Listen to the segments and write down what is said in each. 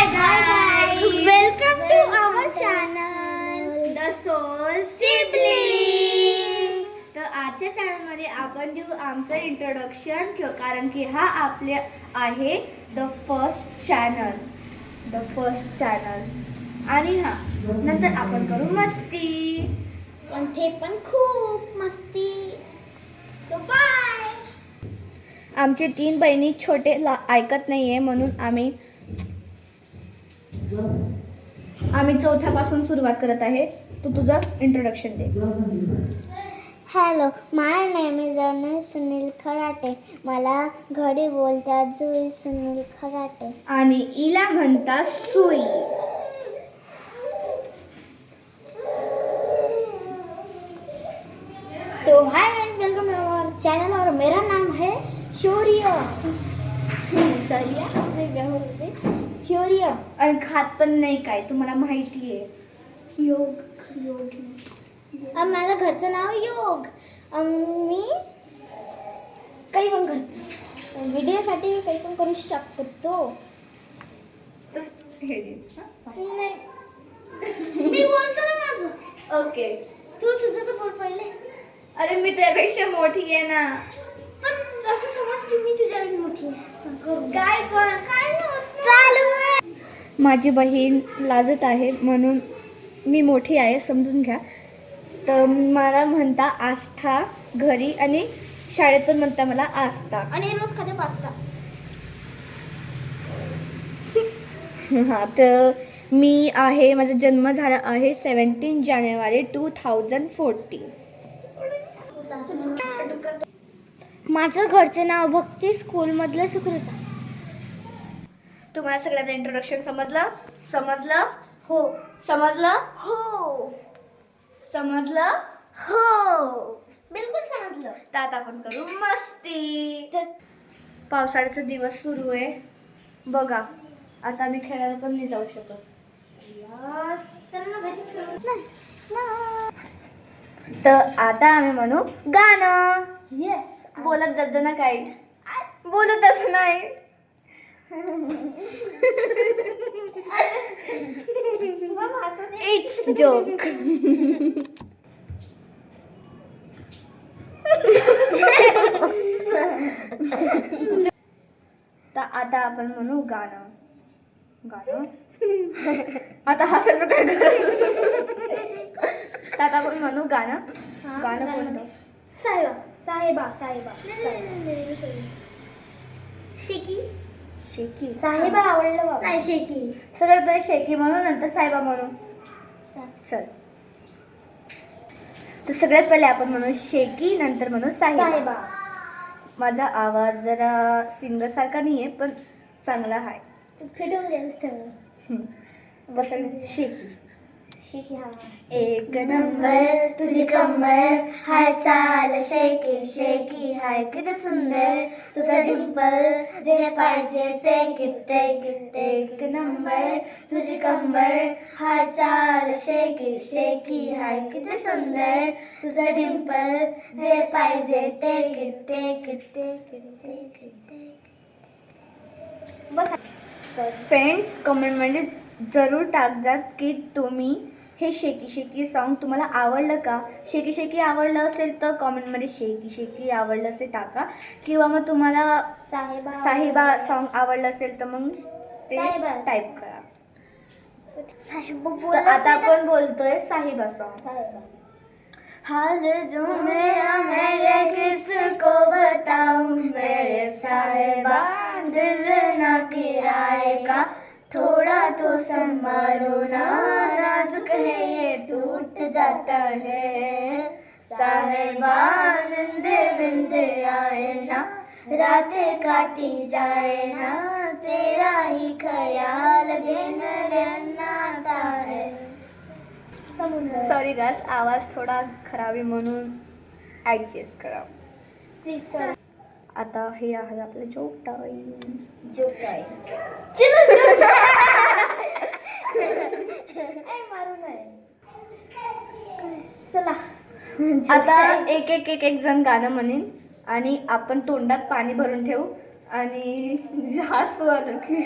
Hi guys, Welcome to our channel. The Soul Siblings. तर आजच्या चॅनलमध्ये आपण देऊ आमचं इंट्रोडक्शन कारण की हा आपले आहे द फर्स्ट चॅनल आणि हा नंतर आपण करू मस्ती पण ते पण खूप मस्ती. बाय. आमचे 3 बहिणी छोटे ऐकत नाहीये म्हणून आम्ही चौथ्यापासून सुरुवात करत आहे. तू तुझं इंट्रोडक्शन दे. Hello, my name is Anay Sunil Kharate. मला घरी बोलतात जुई सुनील खराटे. आणि इला म्हणतात सुई. तो hi guys, welcome to our channel और मेरा नाम है शौर्य. शौर्य आणि खात पण नाही काय, तुम्हाला माहिती आहे. योग. माझं घरचं नाव योग. मी काही पण करते, व्हिडिओसाठी मी काही पण करू शकतो. हे घे. नाही, मी बोलतो ना माझं. ओके. तू तुझं तर बोल पहिले. अरे मी त्यापेक्षा मोठी आहे ना. पण असं समज की मी तुझ्याकडे मोठी आहे. काय पण काय चालू आहे. माझी बहीण लाजत आहे म्हणून मी मोठी आहे, समजून घ्या. तर मला म्हणता आस्था घरी आणि शाळेत पण म्हणता मला आस्था. आणि रोज खाते पास्ता. हां, तर मी आहे, माझा जन्म झाला आहे 17 जानेवारी 2014. माझं घरचे नाव भक्ती स्कूलमधलं सुकृता. तुम्हाला सगळ्यांचं इंट्रोडक्शन समजलं? हो. समजलं? हो, बिलकुल समजलं. तर आता आपण करू मस्ती. पावसाळ्याचा दिवस सुरू आहे बघा. आता आम्ही खेळायला पण नाही जाऊ शकत. चल ना घरी खेळू. तर आता आम्ही म्हणू गाणं. येस. बोलत जात ना काही, बोलत असं नाही. It's joke. तर आता आपण म्हणू गाणं. आता हसायचं काय करायचं. तर आता आपण म्हणू गाणं कोणतं? साहेबा. शेकी. साहेबा आवडलं बाबा. नाही, शेकी. सगळ्यात पहिले शेकी म्हणू, नंतर साहेबा म्हणू. चल. तर सगळ्यात पहिले आपण म्हणू शेकी, नंतर म्हणू साहेबा. माझा आवाज जरा सिंगर सारखा नाहीये पण चांगला आहे. फिटून द्यायचं. बस शेकी. हा. एक नंबर तुझी कंबर, हाय चाल शेकी हाय किती सुंदर तुझा डिंपल, जे पाहिजे ते गिफ्ट. एक नंबर तुझी कंबर, हाय चाल शेकी हाय किती सुंदर तुझा डिंपल, जे पाहिजे ते गिफ्ट. बस. फ्रेंड्स, कमेंटमध्ये जरूर टाकजात की तुम्ही हे शेकी सॉन्ग तुम्हाला आवडलं का. शेकी आवडलं असेल तर कॉमेंटमध्ये शेकी आवडलं असेल टाका, किंवा मग तुम्हाला साहेबा सॉन्ग आवडलं असेल तर मग ते टाईप करा. तर आता आपण बोलतोय साहिबा सॉन्ग. हाल जो मेरा मैं किसको बताऊं, मेरे साहिबा दिल ना किराएगा, थोड़ा तो संभालो ना, नाजुक है ये टूट जाता है. साहिबा नींद बिंद आए ना, रातें काटी जाए ना, तेरा ही ख्याल दिन रहता है. सॉरी गाइस, आवाज थोडा खराब आहे म्हणून ॲडजस्ट करा प्लीज. आता हे आहे आपलं जोक टाईम. मारू नये. चला आता एक जण गाणं म्हणेन आणि आपण तोंडात पाणी भरून ठेवू आणि हसू आलं की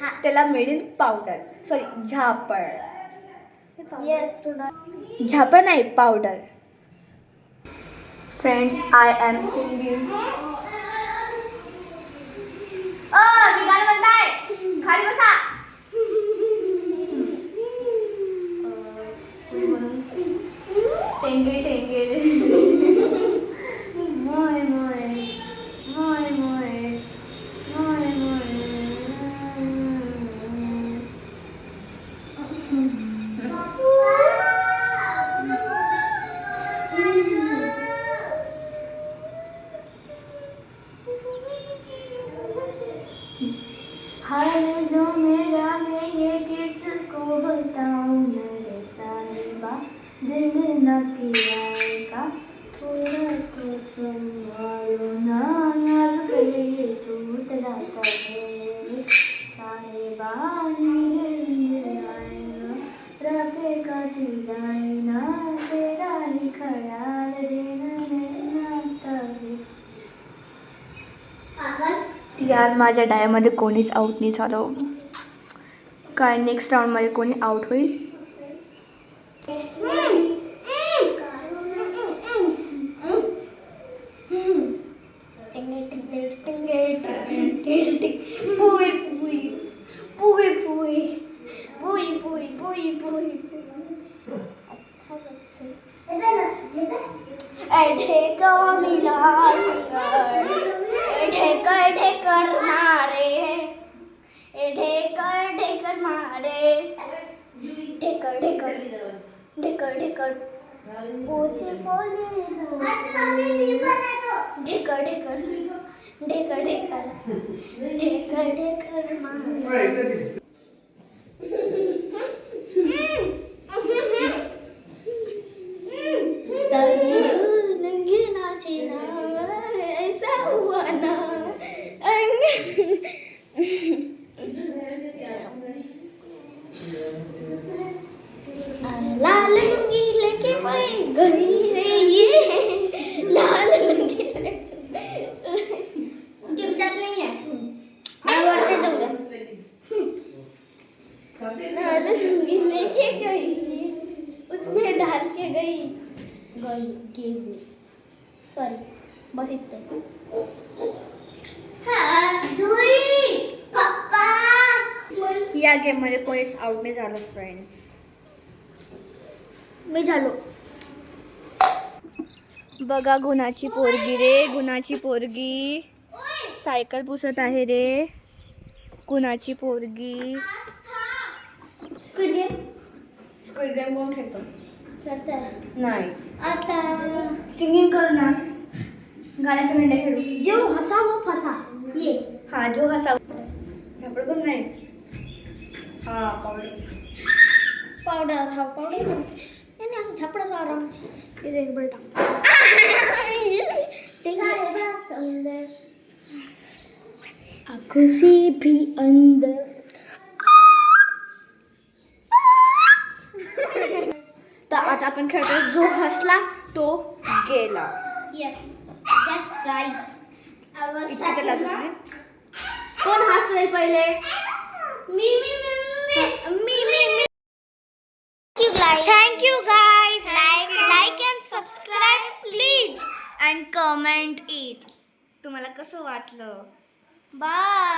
त्याला मेड इन पावडर, सॉरी झापड. येस. झापड नाही, powder. Friends, I am singing. मी गाणं म्हणताय, खाली बसा. टेंगे टेंगे मोय मोय मोय मोय मोय मोय. हाल जो मेरा मैं ये किसको बताऊं मेरे साहिबा, दिल न किराएगा थोड़ा तो संभालो ना, नाज करिए टूट जाता है साहिबा, नींद आएगा रातें कटी जाए ना, तेरा ही ख्याल देना मैं आता है. यार माझ्या डायमध्ये कोणीच आऊट नाही झालं. काय नेक्स्ट राऊंडमध्ये कोणी आऊट होईल? ढेकर मारे, ढेकर ढेकर मारे, ढेकर ढेकर ढेकर ढेकर पोछे बोले, ढेकर ढेकर ढेकर ढेकर ढेकर ढेकर मारे. ऐसा हुआ ना. लाल लुंगी लेके कोई गई रे, ये लाल लुंगी चिपचाप नहीं है, बढ़ते जाऊंगा. लाल लुंगी लेके गई, उसमें डाल के गई गेहूं. सॉरी, बस इतने. या गेममध्ये कोणीच आऊट नाही झालं फ्रेंड्स. मी झालो. बघा गुणाची पोरगी रे, गुणाची पोरगी सायकल पुसत आहे रे. गुणाची पोरगी. Squid game. स्क्विड गेम कोण खेळतो? नाही. आता सिंगिंग कर ना, गाण्याच्या मेंढ्या खेळू. जो हसा वो फसा. ये हा, जो हसा. झापड पण नाही. हा, पावडर. पावडर. हा पावडर याने असं झापडाचा आराम. ये देख बेटा, सारा सुंदर आंखों से भी अंदर. तर आता आपण खेळतो जो हसला तो गेला. Yes, that's right. इतकं तर लागत नाही. कोण हसले पहिले? मी. Thank you guys. Like and subscribe please. And comment it. तुम्हाला कसं वाटलं? बाय.